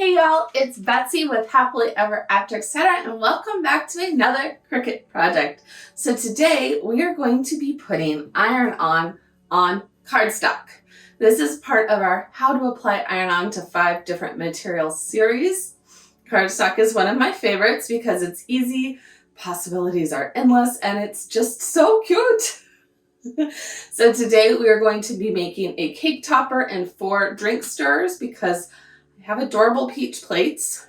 Hey y'all, it's Betsy with Happily Ever After Etc. and welcome back to another Cricut project. So today we are going to be putting iron-on cardstock. This is part of our How to Apply Iron-On to 5 Different Materials series. Cardstock is one of my favorites because it's easy, possibilities are endless, and it's just so cute. So today we are going to be making a cake topper and 4 drink stirrers because I have adorable peach plates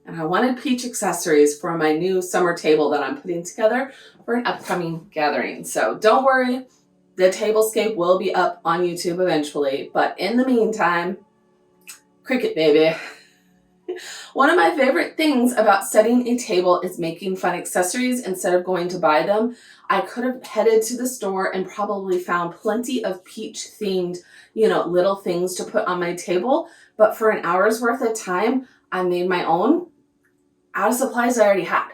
and I wanted peach accessories for my new summer table that I'm putting together for an upcoming gathering. So don't worry, the tablescape will be up on YouTube eventually, but in the meantime, Cricut baby. One of my favorite things about setting a table is making fun accessories instead of going to buy them. I could have headed to the store and probably found plenty of peach themed, little things to put on my table. But for an hour's worth of time, I made my own out of supplies I already had.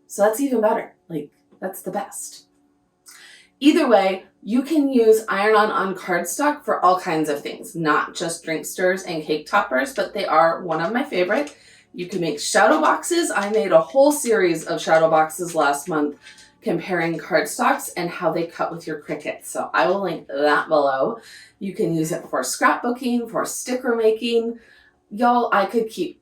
So that's even better. That's the best. Either way, you can use iron-on cardstock for all kinds of things, not just drink stirrers and cake toppers, but they are one of my favorite. You can make shadow boxes. I made a whole series of shadow boxes last month comparing cardstocks and how they cut with your Cricut. So I will link that below. You can use it for scrapbooking, for sticker making. Y'all, I could keep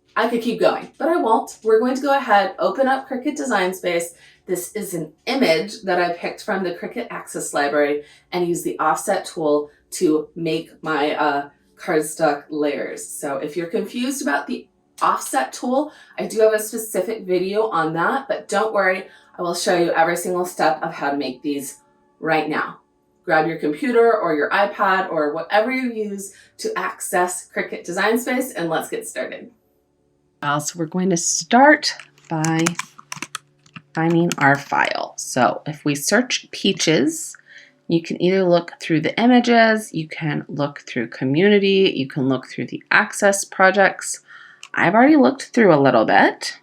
going, but I won't. We're going to go ahead, open up Cricut Design Space. This is an image that I picked from the Cricut Access Library and use the offset tool to make my cardstock layers. So if you're confused about the offset tool, I do have a specific video on that, but don't worry, I will show you every single step of how to make these right now. Grab your computer or your iPad or whatever you use to access Cricut Design Space and let's get started. So we're going to start by finding our file. So if we search peaches, you can either look through the images, you can look through community, you can look through the access projects. I've already looked through a little bit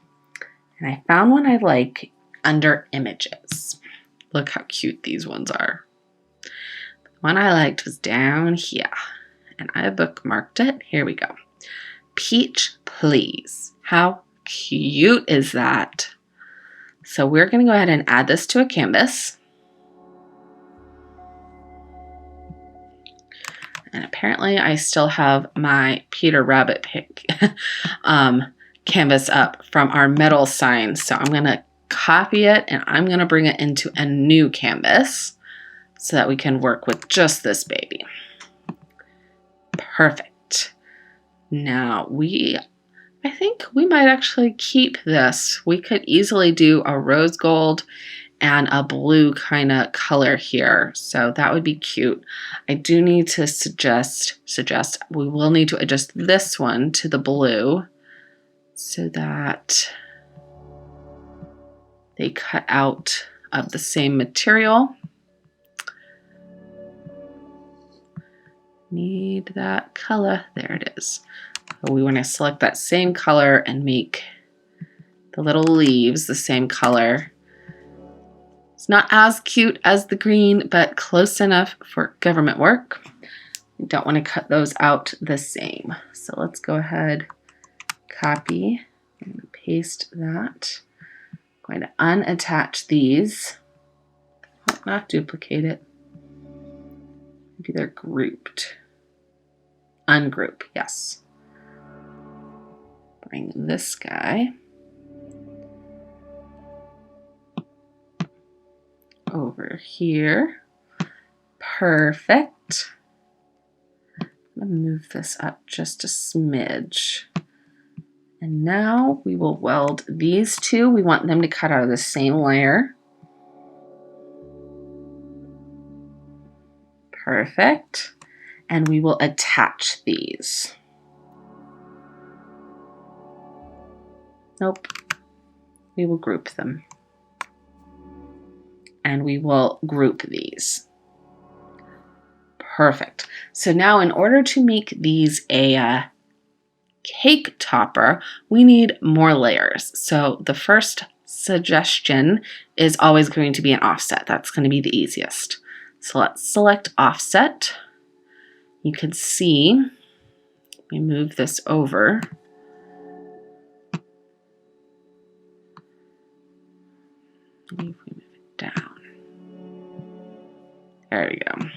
and I found one I like under images. Look how cute these ones are. The one I liked was down here and I bookmarked it. Here we go. Peach, please. How cute is that? So we're going to go ahead and add this to a canvas. And apparently I still have my Peter Rabbit canvas up from our metal sign. So I'm going to copy it and I'm going to bring it into a new canvas so that we can work with just this baby. Perfect. Now I think we might actually keep this. We could easily do a rose gold and a blue kind of color here. So that would be cute. I do need to suggest we will need to adjust this one to the blue so that they cut out of the same material. Need that color. There it is. So we want to select that same color and make the little leaves the same color. It's not as cute as the green, but close enough for government work. You don't want to cut those out the same. So let's go ahead, copy and paste that. I'm going to unattach these. Not duplicate it. Maybe they're grouped. Ungroup, yes. Bring this guy over here. Perfect. I'm going to move this up just a smidge. And now we will weld these two. We want them to cut out of the same layer. Perfect. And we will attach these. Nope. We will group them. And we will group these. Perfect. So now in order to make these a cake topper, we need more layers. So the first suggestion is always going to be an offset. That's going to be the easiest. So let's select offset. You can see, we move this over. Maybe if we move it down. There we go.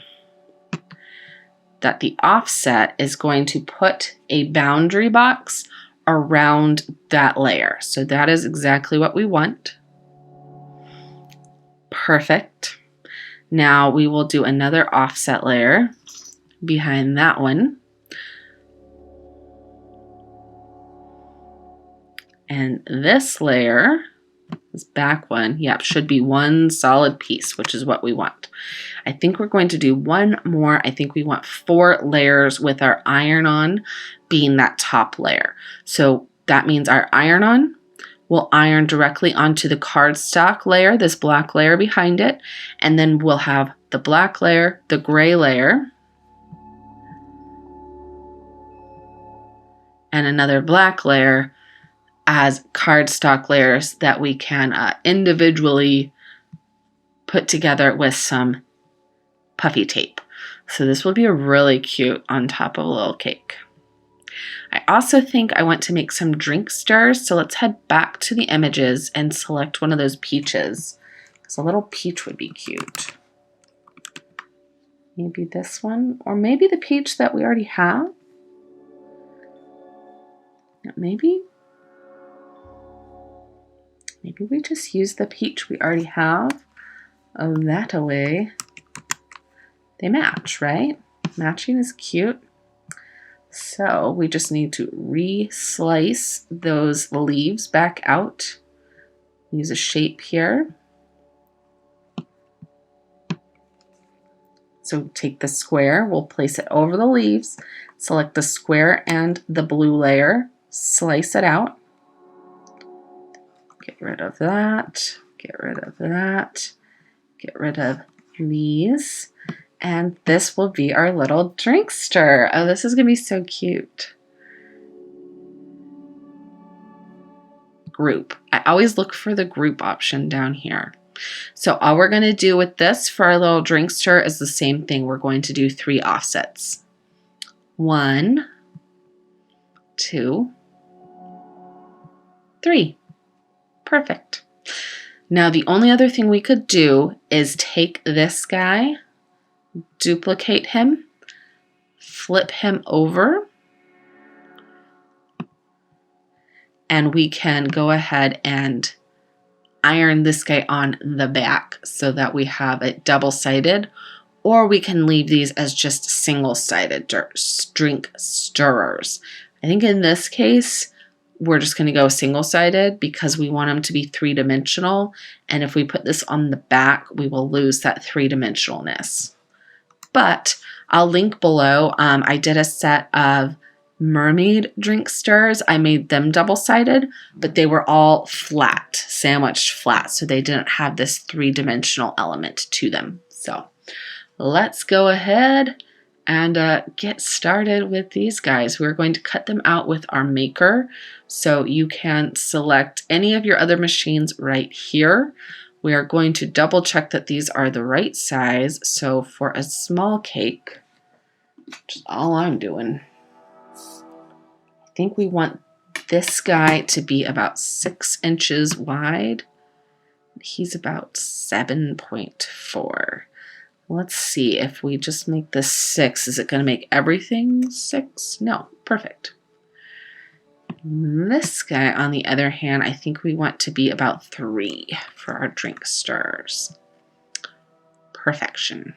That the offset is going to put a boundary box around that layer. So that is exactly what we want. Perfect. Now we will do another offset layer behind that one. And this layer, this back one, yep, should be one solid piece, which is what we want. I think we're going to do one more. I think we want 4 layers with our iron-on being that top layer. So that means our iron-on will iron directly onto the cardstock layer, this black layer behind it, and then we'll have the black layer, the gray layer, and another black layer as cardstock layers that we can individually put together with some puffy tape. So this will be really cute on top of a little cake. I also think I want to make some drink stirs, so let's head back to the images and select one of those peaches. So a little peach would be cute. Maybe this one, or maybe the peach that we already have. Maybe we just use the peach we already have. Oh, that away. They match, right? Matching is cute. So we just need to re-slice those leaves back out. Use a shape here. So take the square, we'll place it over the leaves, select the square and the blue layer, slice it out. Get rid of that, get rid of that, get rid of these. And this will be our little drink stir. Oh, this is going to be so cute. Group. I always look for the group option down here. So all we're going to do with this for our little drink stir is the same thing. We're going to do 3 offsets. 1, 2, 3. Perfect. Now the only other thing we could do is take this guy, duplicate him, flip him over, and we can go ahead and iron this guy on the back so that we have it double-sided, or we can leave these as just single-sided drink stirrers. I think in this case, we're just going to go single-sided because we want them to be 3-dimensional, and if we put this on the back, we will lose that 3-dimensionalness. But I'll link below. I did a set of mermaid drink stirs. I made them double-sided, but they were all flat, sandwiched flat, so they didn't have this 3-dimensional element to them. So let's go ahead and get started with these guys. We're going to cut them out with our maker, so you can select any of your other machines right here. We are going to double check that these are the right size. So for a small cake, which is all I'm doing, I think we want this guy to be about 6 inches wide. He's about 7.4. Let's see if we just make this 6. Is it going to make everything 6? No, perfect. This guy, on the other hand, I think we want to be about 3 for our drink stirs. Perfection.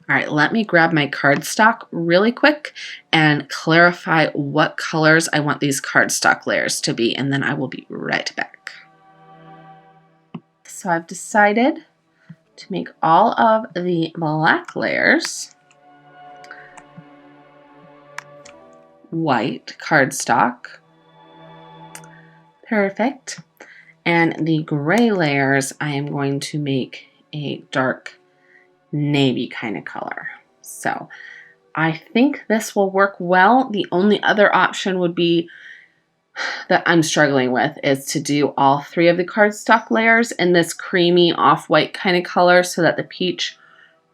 All right, let me grab my cardstock really quick and clarify what colors I want these cardstock layers to be, and then I will be right back. So I've decided to make all of the black layers white cardstock. Perfect. And the gray layers, I am going to make a dark navy kind of color. So I think this will work well. The only other option would be that I'm struggling with is to do all 3 of the cardstock layers in this creamy off-white kind of color so that the peach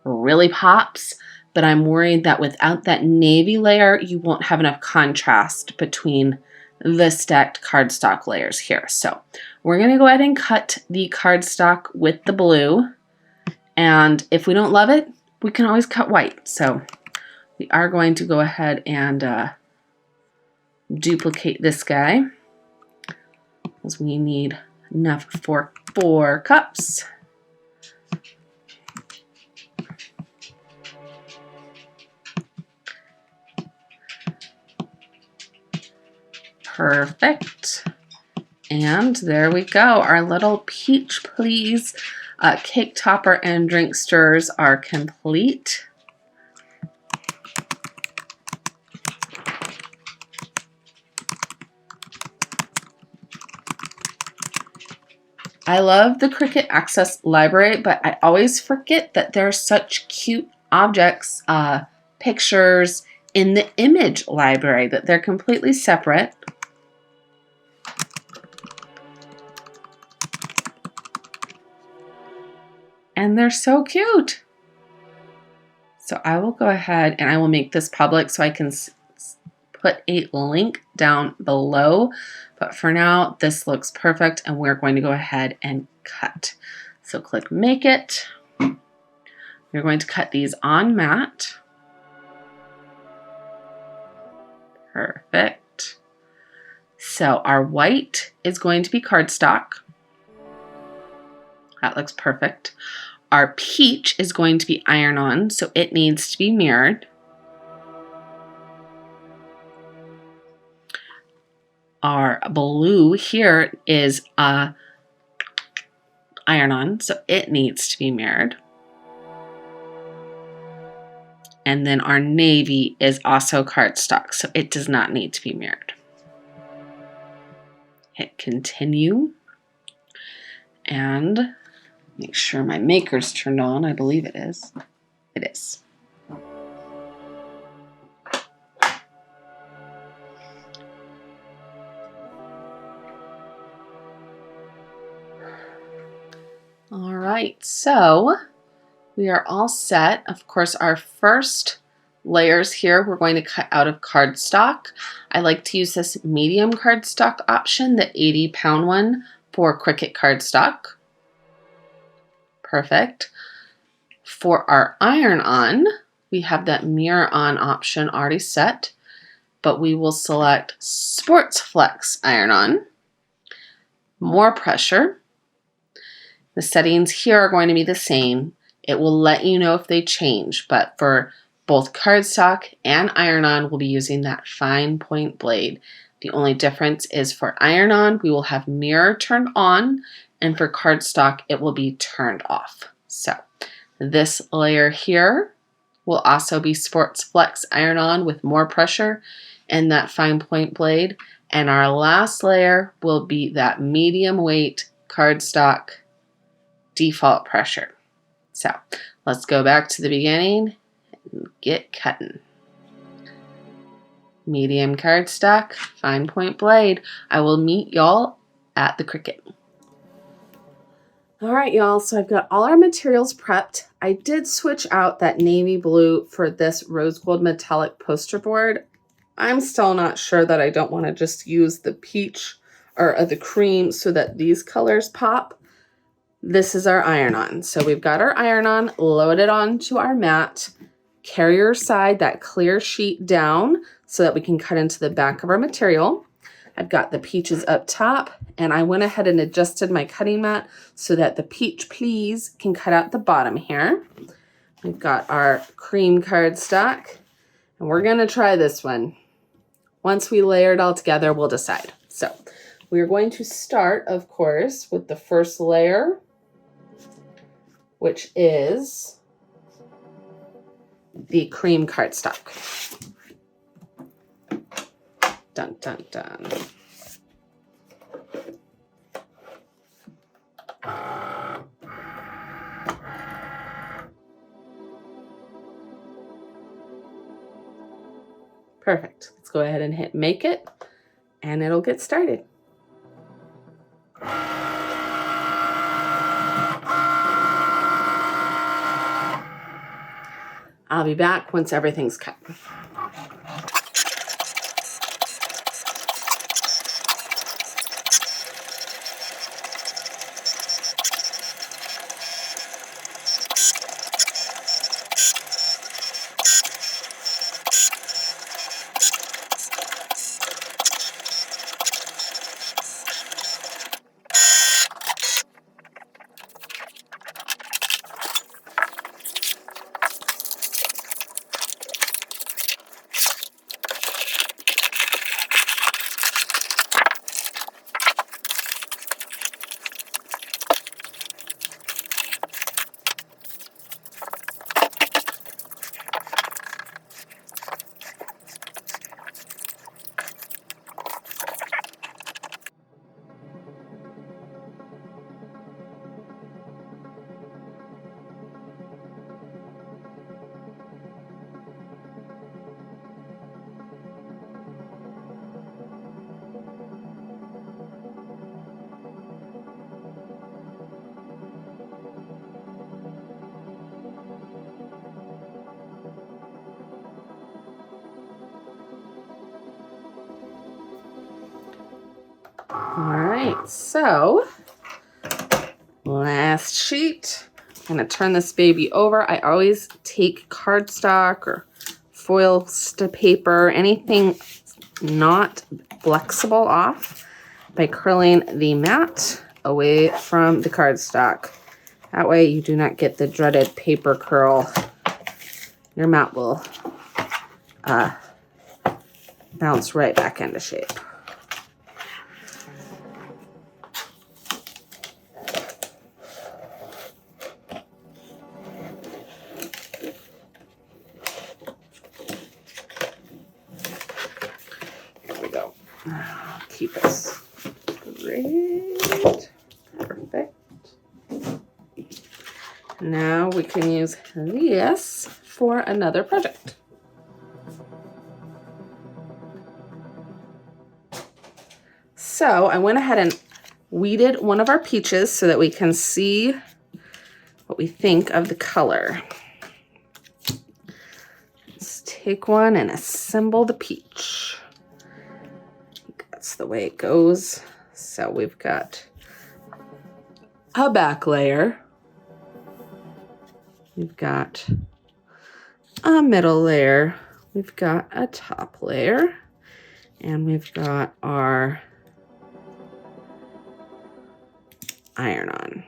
really pops. But I'm worried that without that navy layer, you won't have enough contrast between the stacked cardstock layers here. So we're going to go ahead and cut the cardstock with the blue. And if we don't love it, we can always cut white. So we are going to go ahead and duplicate this guy, because we need enough for 4 cups. Perfect. And there we go. Our little peach please cake topper and drink stirrers are complete. I love the Cricut Access library, but I always forget that there are such cute objects, pictures in the image library, that they're completely separate. And they're so cute. So I will go ahead and I will make this public so I can put a link down below. But for now, this looks perfect and we're going to go ahead and cut. So click Make It. We're going to cut these on matte. Perfect. So our white is going to be cardstock. That looks perfect. Our peach is going to be iron-on, so it needs to be mirrored. Our blue here is iron-on, so it needs to be mirrored. And then our navy is also cardstock, so it does not need to be mirrored. Hit continue. And make sure my maker's turned on. I believe it is. It is. All right, so we are all set. Of course, our first layers here, we're going to cut out of cardstock. I like to use this medium cardstock option, the 80-pound one for Cricut cardstock. Perfect. For our iron-on, we have that mirror-on option already set, but we will select Sports Flex iron-on. More pressure. The settings here are going to be the same. It will let you know if they change, but for both cardstock and iron-on, we'll be using that fine point blade. The only difference is for iron-on, we will have mirror turned on, and for cardstock, it will be turned off. So this layer here will also be Sports Flex iron-on with more pressure and that fine point blade. And our last layer will be that medium weight cardstock default pressure. So let's go back to the beginning and get cutting. Medium cardstock, fine point blade. I will meet y'all at the Cricut. All right, y'all, so I've got all our materials prepped. I did switch out that navy blue for this rose gold metallic poster board. I'm still not sure that I don't want to just use the peach or the cream so that these colors pop. This is our iron-on. So we've got our iron-on loaded onto our mat. Carrier side, that clear sheet down so that we can cut into the back of our material. I've got the peaches up top, and I went ahead and adjusted my cutting mat so that the peach please can cut out the bottom here. We've got our cream cardstock, and we're gonna try this one. Once we layer it all together, we'll decide. So we're going to start, of course, with the first layer, which is the cream cardstock. Dun, dun, dun. Perfect. Let's go ahead and hit Make It, and it'll get started. I'll be back once everything's cut. All right, so last sheet. I'm gonna turn this baby over. I always take cardstock or foil paper, anything not flexible off by curling the mat away from the cardstock. That way you do not get the dreaded paper curl. Your mat will bounce right back into shape. Here we go. Keep it straight. Perfect. Now we can use this for another project. So I went ahead and weeded one of our peaches so that we can see what we think of the color. Let's take one and assemble the peach. That's the way it goes. So we've got a back layer. We've got a middle layer. We've got a top layer. And we've got our iron-on.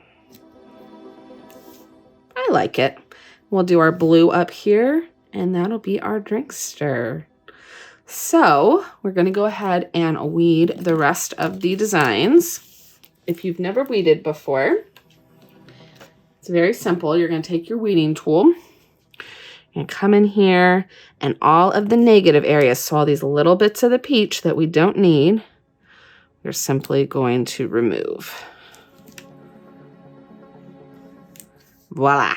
I like it. We'll do our blue up here, and that'll be our drink stir. So we're going to go ahead and weed the rest of the designs. If you've never weeded before, it's very simple. You're going to take your weeding tool and come in here, and all of the negative areas, so all these little bits of the peach that we don't need, we're simply going to remove. Voila.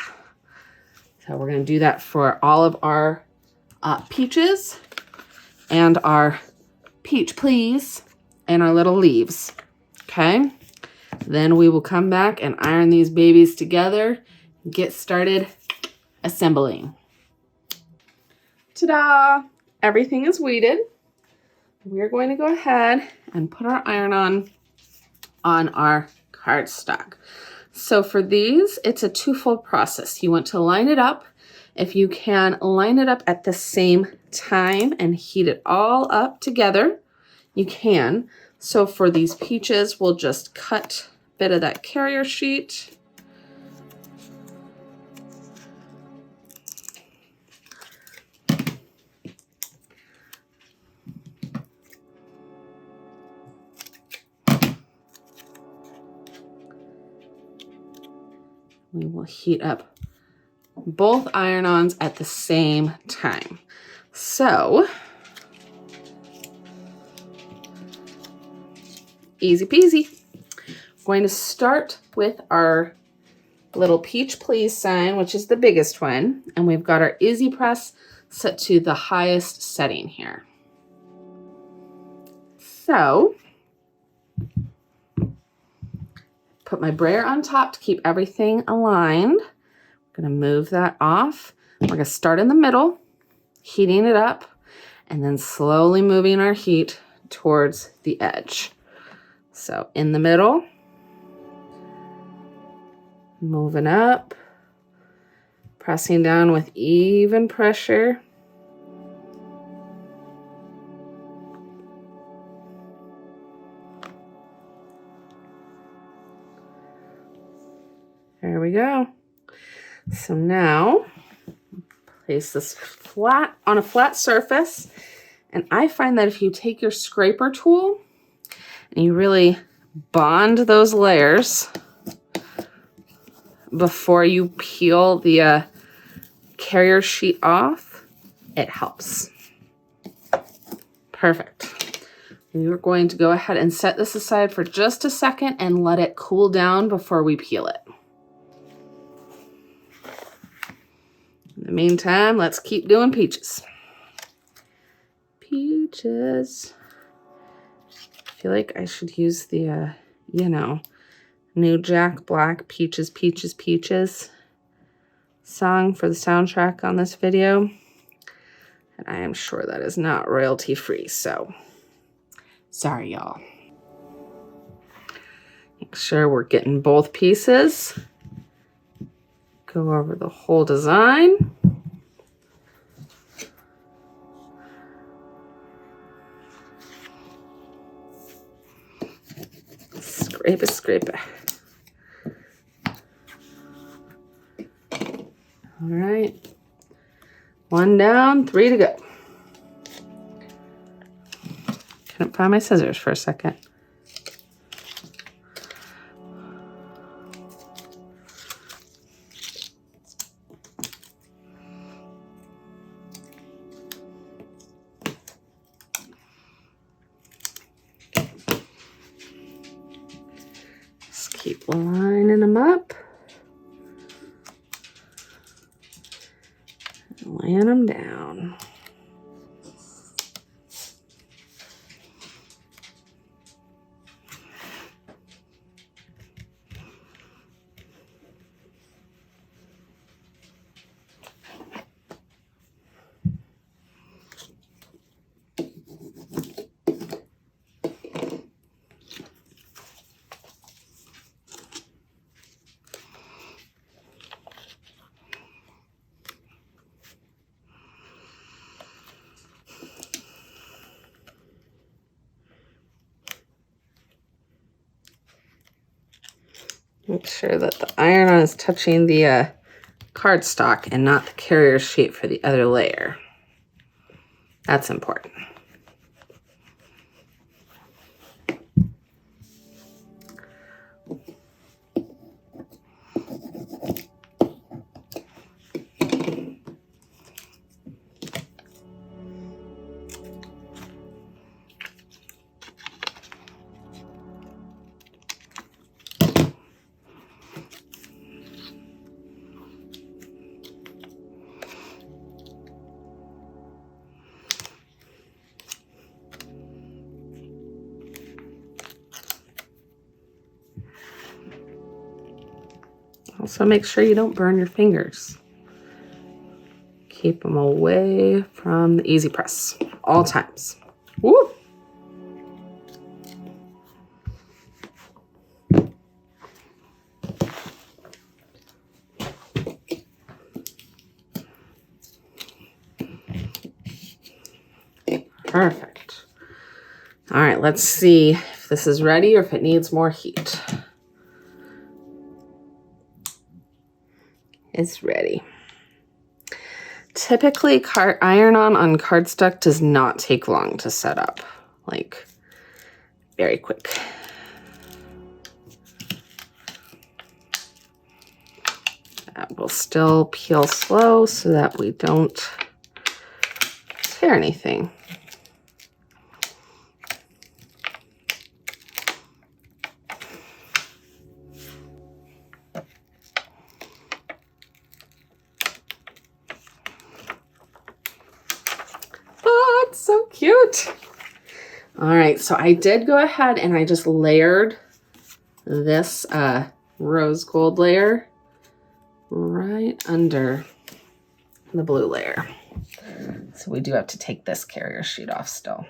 So we're going to do that for all of our peaches and our peach please and our little leaves. Okay. Then we will come back and iron these babies together and get started assembling. Ta-da! Everything is weeded. We're going to go ahead and put our iron-on our cardstock. So for these, it's a twofold process. You want to line it up. If you can line it up at the same time and heat it all up together, you can. So for these peaches, we'll just cut a bit of that carrier sheet. We will heat up both iron-ons at the same time. So, easy peasy. Going to start with our little peach please sign, which is the biggest one. And we've got our Izzy press set to the highest setting here. So, put my brayer on top to keep everything aligned. I'm going to move that off. We're going to start in the middle, heating it up, and then slowly moving our heat towards the edge. So in the middle, moving up, pressing down with even pressure. There we go. So now, place this flat on a flat surface. And I find that if you take your scraper tool and you really bond those layers before you peel the carrier sheet off, it helps. Perfect. We're going to go ahead and set this aside for just a second and let it cool down before we peel it. In the meantime, let's keep doing peaches. Peaches. I feel like I should use the, New Jack Black Peaches, Peaches, Peaches song for the soundtrack on this video. And I am sure that is not royalty free, so sorry, y'all. Make sure we're getting both pieces. Go over the whole design. Scrape it, scrape it. All right. 1 down, 3 to go. Couldn't find my scissors for a second. Just keep lining them up. And laying them down. Make sure that the iron-on is touching the cardstock and not the carrier sheet for the other layer. That's important. Also make sure you don't burn your fingers. Keep them away from the easy press, all times. Woo! Perfect. All right, let's see if this is ready or if it needs more heat. It's ready. Typically, iron-on cardstock does not take long to set up. Like, very quick. That will still peel slow so that we don't tear anything. So cute. All right, so I did go ahead and I just layered this rose gold layer right under the blue layer. So we do have to take this carrier sheet off still.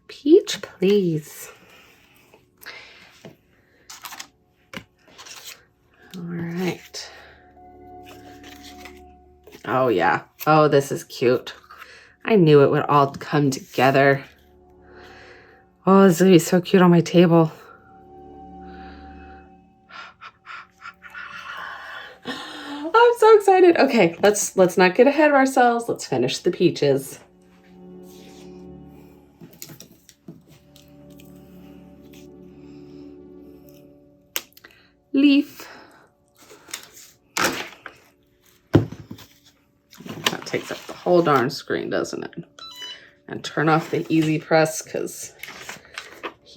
Peach, please. All right. Oh, yeah. Oh, this is cute. I knew it would all come together. Oh, this is going to be so cute on my table. I'm so excited. Okay, let's not get ahead of ourselves. Let's finish the peaches. Leaf. That takes up the whole darn screen, doesn't it? And turn off the easy press because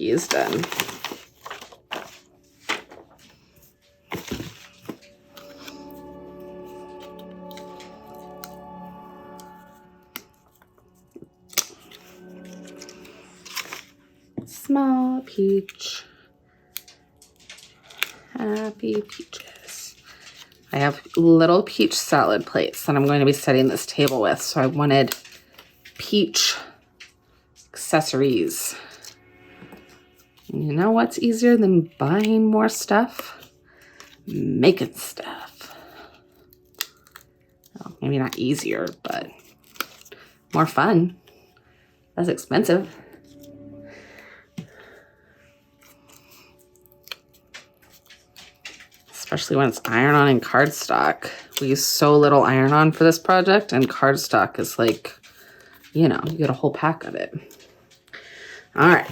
he's done. Small peach. Happy peaches. I have little peach salad plates that I'm going to be setting this table with, so I wanted peach accessories. And you know what's easier than buying more stuff? Making stuff. Well, maybe not easier, but more fun. Less expensive. Especially when it's iron-on and cardstock. We use so little iron-on for this project, and cardstock is like, you know, you get a whole pack of it. All right.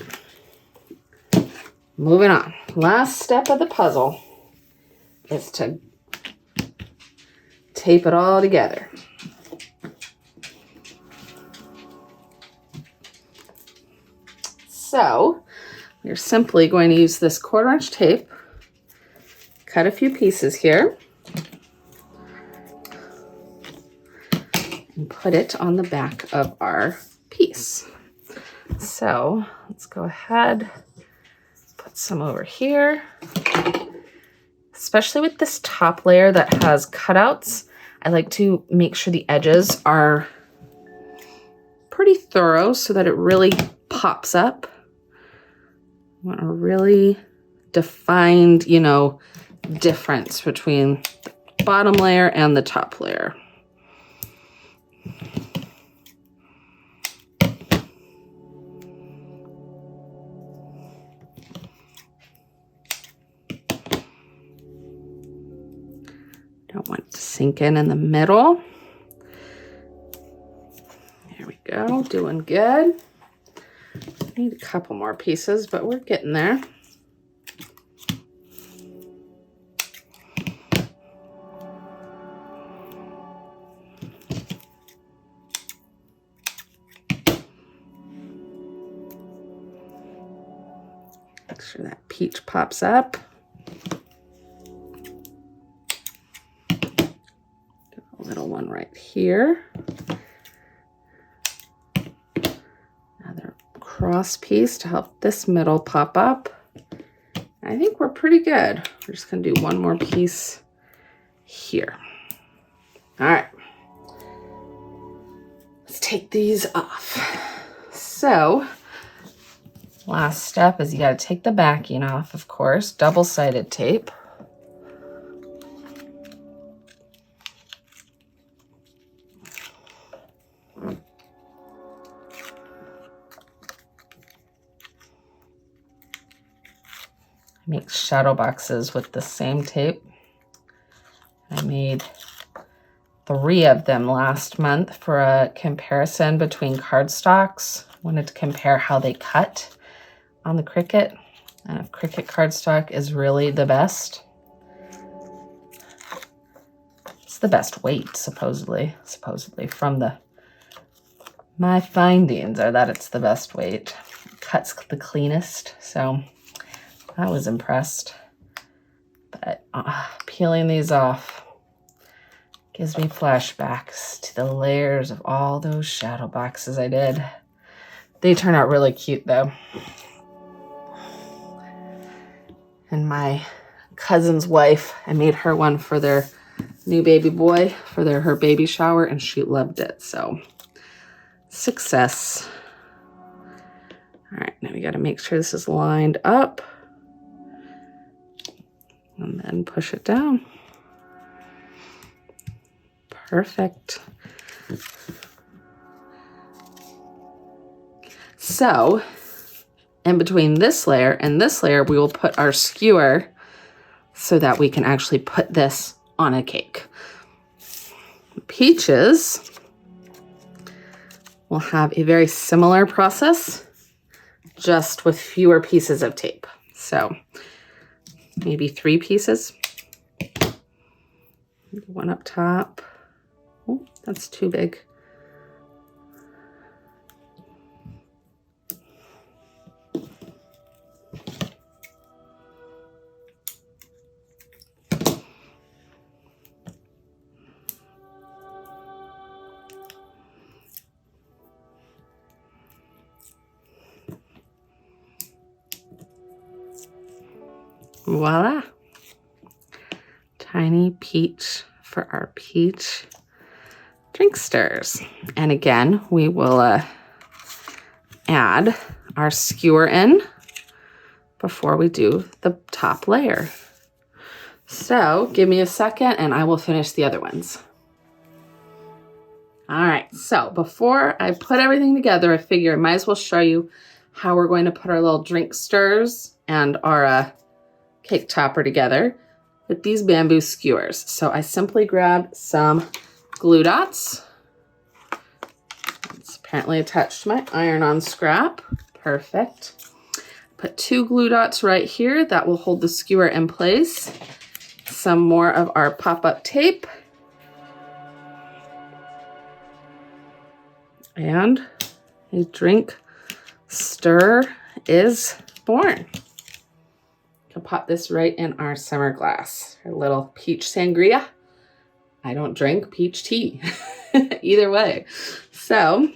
Moving on. Last step of the puzzle is to tape it all together. So we're simply going to use this 1/4" tape. Cut a few pieces here and put it on the back of our piece. So let's go ahead, put some over here. Especially with this top layer that has cutouts, I like to make sure the edges are pretty thorough so that it really pops up. I want a really defined, you know, difference between the bottom layer and the top layer. Don't want it to sink in the middle. There we go, doing good. Need a couple more pieces, but we're getting there. Make sure that peach pops up. A little one right here. Another cross piece to help this middle pop up. I think we're pretty good. We're just going to do one more piece here. All right. Let's take these off. So, last step is you got to take the backing off, of course, double-sided tape. I make shadow boxes with the same tape. I made 3 of them last month for a comparison between cardstocks. Wanted to compare how they cut on the Cricut, and if Cricut cardstock is really the best. It's the best weight, supposedly from my findings are that it's the best weight. It cuts the cleanest, so I was impressed. But peeling these off gives me flashbacks to the layers of all those shadow boxes I did. They turn out really cute though. And my cousin's wife, I made her one for their new baby boy for her baby shower, and she loved it. So success. All right, now we got to make sure this is lined up and then push it down. Perfect. So in between this layer and this layer, we will put our skewer so that we can actually put this on a cake. Peaches will have a very similar process, just with fewer pieces of tape. So maybe 3 pieces. One up top. Oh, that's too big. Voila. Tiny peach for our peach drink stirs. And again, we will add our skewer in before we do the top layer. So give me a second and I will finish the other ones. All right, so before I put everything together, I figure I might as well show you how we're going to put our little drink stirs and our cake topper together with these bamboo skewers. So I simply grabbed some glue dots. It's apparently attached to my iron-on scrap. Perfect. Put 2 glue dots right here that will hold the skewer in place. Some more of our pop-up tape. And a drink stir is born. Can pop this right in our summer glass. Our little peach sangria. I don't drink peach tea. Either way. So,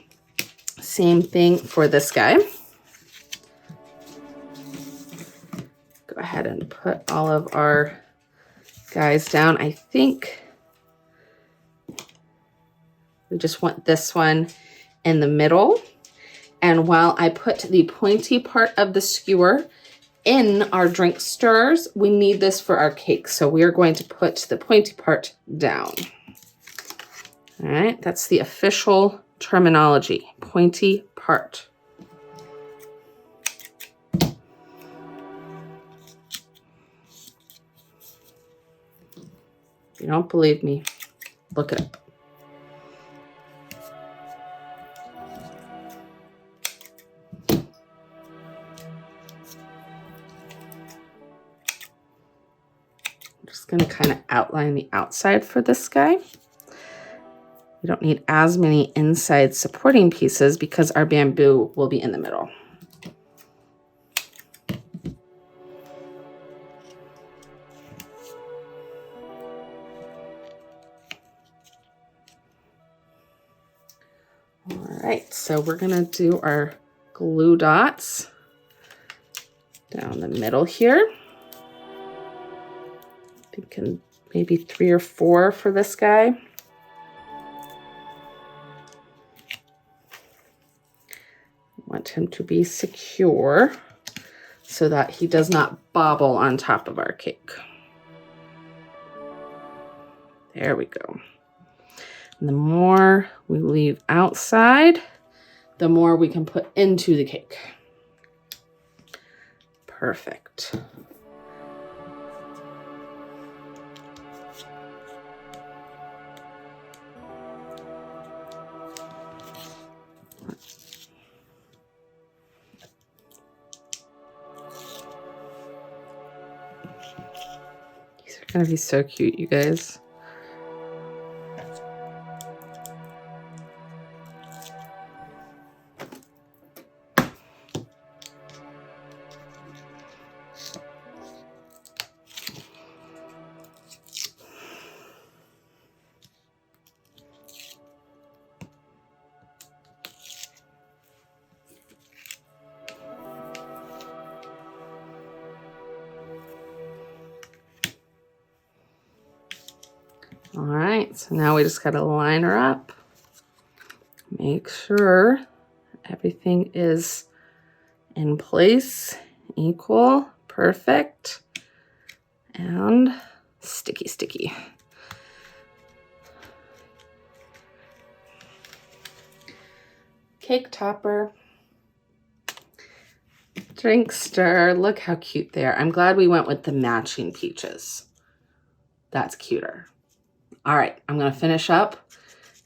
same thing for this guy. Go ahead and put all of our guys down. I think we just want this one in the middle. And while I put the pointy part of the skewer in our drink stirrers, we need this for our cake. So we are going to put the pointy part down. All right, that's the official terminology, pointy part. If you don't believe me, look it up. Going to kind of outline the outside for this guy. We don't need as many inside supporting pieces because our bamboo will be in the middle. All right, so we're going to do our glue dots down the middle here. Thinking maybe 3 or 4 for this guy. Want him to be secure so that he does not bobble on top of our cake. There we go. And the more we leave outside, the more we can put into the cake. Perfect. Gonna be so cute, you guys. All right, so now we just got to line her up. Make sure everything is in place, equal, perfect, and sticky, sticky. Cake topper, drink stir. Look how cute they are. I'm glad we went with the matching peaches. That's cuter. All right, I'm gonna finish up.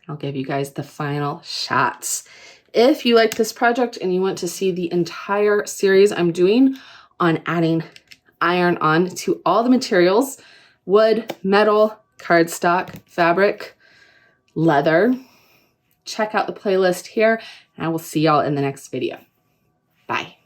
I'll give you guys the final shots. If you like this project and you want to see the entire series I'm doing on adding iron-on to all the materials, wood, metal, cardstock, fabric, leather, check out the playlist here, and I will see y'all in the next video. Bye.